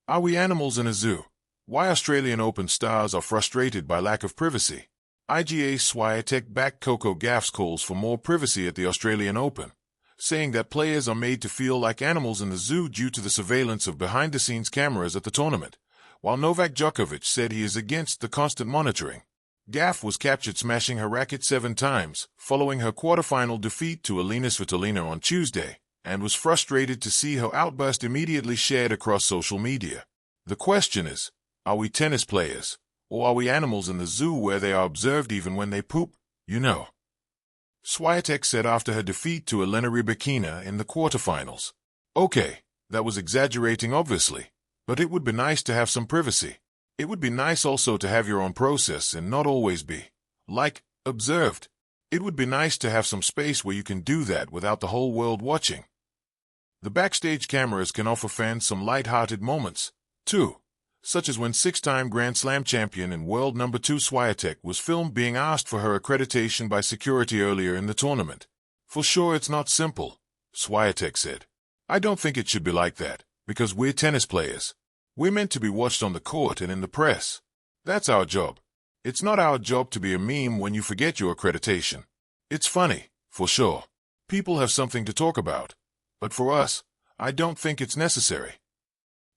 Are we animals in a zoo? Why Australian Open stars are frustrated by lack of privacy. IGA Swiatek backed Coco Gauff's calls for more privacy at the Australian Open, saying that players are made to feel like animals in the zoo due to the surveillance of behind-the-scenes cameras at the tournament, while Novak Djokovic said he is against the constant monitoring. Gauff was captured smashing her racket 7 times, following her quarterfinal defeat to Elina Svitolina on Tuesday, and was frustrated to see her outburst immediately shared across social media. The question is, are we tennis players, or are we animals in the zoo where they are observed even when they poop? You know. Swiatek said after her defeat to Elena Rybakina in the quarterfinals. Okay, that was exaggerating obviously, but it would be nice to have some privacy. It would be nice also to have your own process and not always be, like, observed. It would be nice to have some space where you can do that without the whole world watching. The backstage cameras can offer fans some light-hearted moments, too, such as when 6-time Grand Slam champion and world number 2 Swiatek was filmed being asked for her accreditation by security earlier in the tournament. For sure it's not simple, Swiatek said. I don't think it should be like that, because we're tennis players. We're meant to be watched on the court and in the press. That's our job. It's not our job to be a meme when you forget your accreditation. It's funny, for sure. People have something to talk about. But for us, I don't think it's necessary.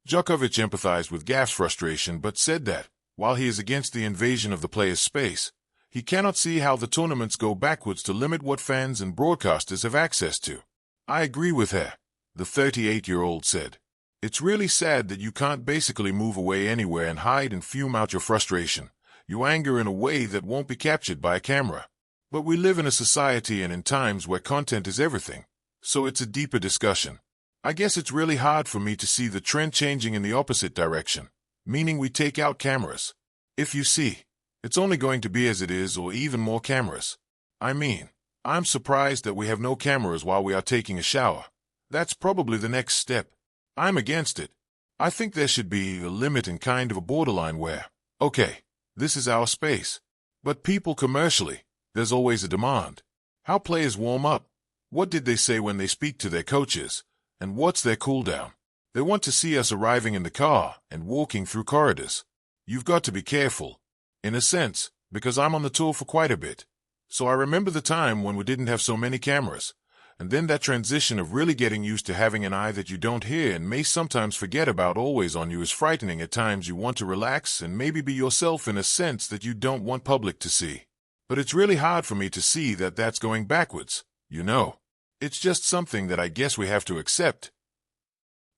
Djokovic empathized with Gauff's frustration but said that, while he is against the invasion of the players' space, he cannot see how the tournaments go backwards to limit what fans and broadcasters have access to. I agree with her, the 38-year-old said. It's really sad that you can't basically move away anywhere and hide and fume out your frustration, your anger in a way that won't be captured by a camera. But we live in a society and in times where content is everything, so it's a deeper discussion. I guess it's really hard for me to see the trend changing in the opposite direction, meaning we take out cameras. If you see, it's only going to be as it is or even more cameras. I mean, I'm surprised that we have no cameras while we are taking a shower. That's probably the next step. I'm against it. I think there should be a limit and kind of a borderline where, okay, this is our space. But people commercially, there's always a demand. How players warm up. What did they say when they speak to their coaches? And what's their cooldown? They want to see us arriving in the car and walking through corridors. You've got to be careful. In a sense, because I'm on the tour for quite a bit. So I remember the time when we didn't have so many cameras. And then that transition of really getting used to having an eye that you don't hear and may sometimes forget about always on you is frightening. At times you want to relax and maybe be yourself in a sense that you don't want public to see. But it's really hard for me to see that that's going backwards, you know. It's just something that I guess we have to accept.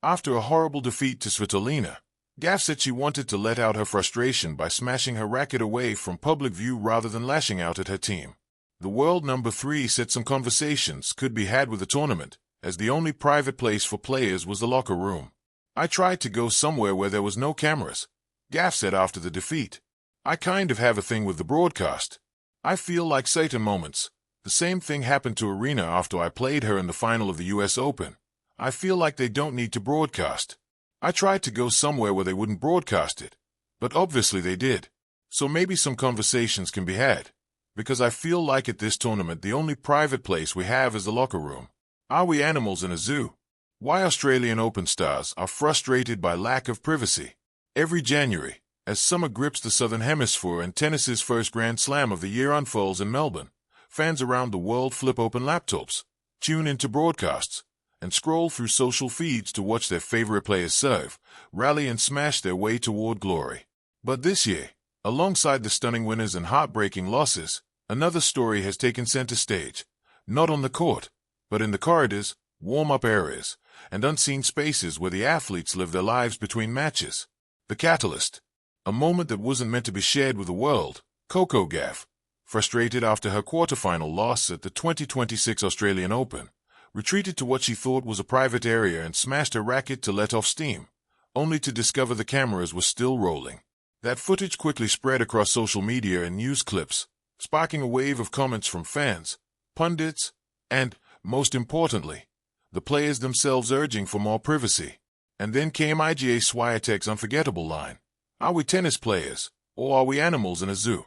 After a horrible defeat to Svitolina, Gauff said she wanted to let out her frustration by smashing her racket away from public view rather than lashing out at her team. The world number 3 said some conversations could be had with the tournament, as the only private place for players was the locker room. I tried to go somewhere where there was no cameras, Gauff said after the defeat. I kind of have a thing with the broadcast. I feel like certain moments. The same thing happened to Arena after I played her in the final of the US Open. I feel like they don't need to broadcast. I tried to go somewhere where they wouldn't broadcast it, but obviously they did. So maybe some conversations can be had. Because I feel like at this tournament the only private place we have is the locker room. Are we animals in a zoo? Why Australian Open stars are frustrated by lack of privacy. Every January, as summer grips the Southern Hemisphere and tennis's first Grand Slam of the year unfolds in Melbourne, fans around the world flip open laptops, tune into broadcasts, and scroll through social feeds to watch their favorite players serve, rally and smash their way toward glory. But this year, alongside the stunning winners and heartbreaking losses, another story has taken center stage, not on the court, but in the corridors, warm-up areas, and unseen spaces where the athletes live their lives between matches. The catalyst, a moment that wasn't meant to be shared with the world. Coco Gauff, frustrated after her quarterfinal loss at the 2026 Australian Open, retreated to what she thought was a private area and smashed her racket to let off steam, only to discover the cameras were still rolling. That footage quickly spread across social media and news clips, sparking a wave of comments from fans, pundits, and, most importantly, the players themselves urging for more privacy. And then came IGA Swiatek's unforgettable line, "Are we tennis players, or are we animals in a zoo?"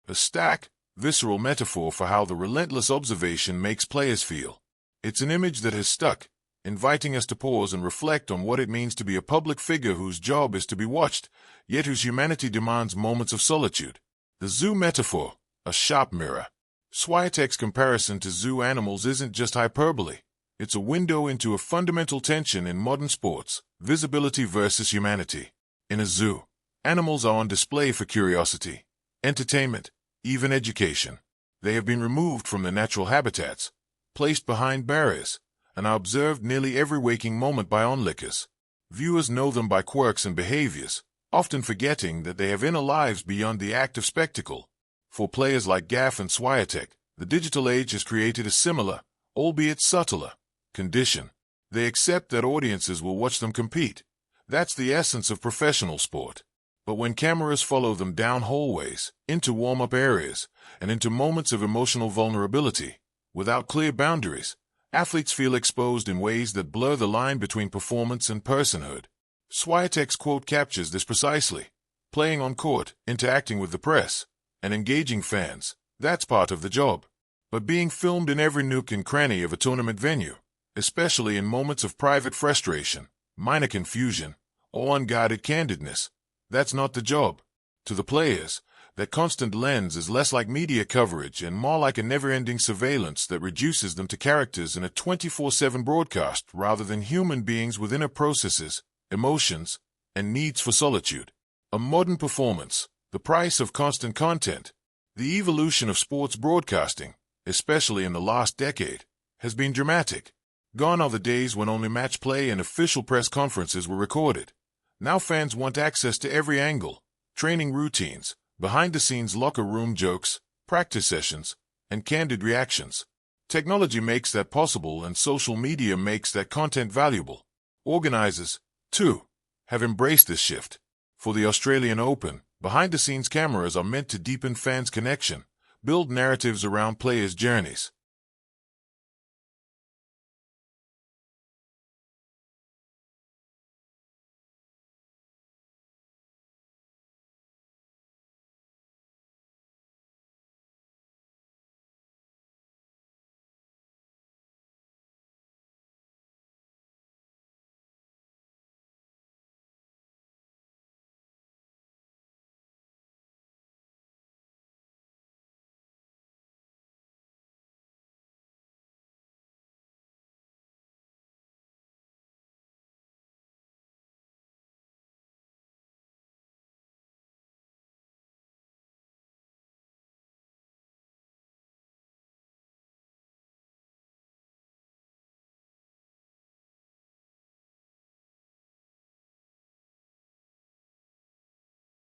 A stark, visceral metaphor for how the relentless observation makes players feel. It's an image that has stuck, inviting us to pause and reflect on what it means to be a public figure whose job is to be watched, yet whose humanity demands moments of solitude. The zoo metaphor, a sharp mirror. Swiatek's comparison to zoo animals isn't just hyperbole. It's a window into a fundamental tension in modern sports, visibility versus humanity. In a zoo, animals are on display for curiosity, entertainment, even education. They have been removed from their natural habitats, placed behind barriers, and are observed nearly every waking moment by onlookers. Viewers know them by quirks and behaviors, often forgetting that they have inner lives beyond the act of spectacle. For players like Gaff and Swiatek, the digital age has created a similar, albeit subtler, condition. They accept that audiences will watch them compete. That's the essence of professional sport. But when cameras follow them down hallways, into warm-up areas, and into moments of emotional vulnerability, without clear boundaries, athletes feel exposed in ways that blur the line between performance and personhood. Swiatek's quote captures this precisely. Playing on court, interacting with the press, and engaging fans, that's part of the job. But being filmed in every nook and cranny of a tournament venue, especially in moments of private frustration, minor confusion, or unguarded candidness, that's not the job. To the players, that constant lens is less like media coverage and more like a never-ending surveillance that reduces them to characters in a 24/7 broadcast rather than human beings with inner processes, emotions, and needs for solitude. A modern performance, the price of constant content. The evolution of sports broadcasting, especially in the last decade, has been dramatic. Gone are the days when only match play and official press conferences were recorded. Now fans want access to every angle, training routines, behind-the-scenes locker room jokes, practice sessions, and candid reactions. Technology makes that possible and social media makes that content valuable. Organizers, too, have embraced this shift. For the Australian Open, behind-the-scenes cameras are meant to deepen fans' connection, build narratives around players' journeys,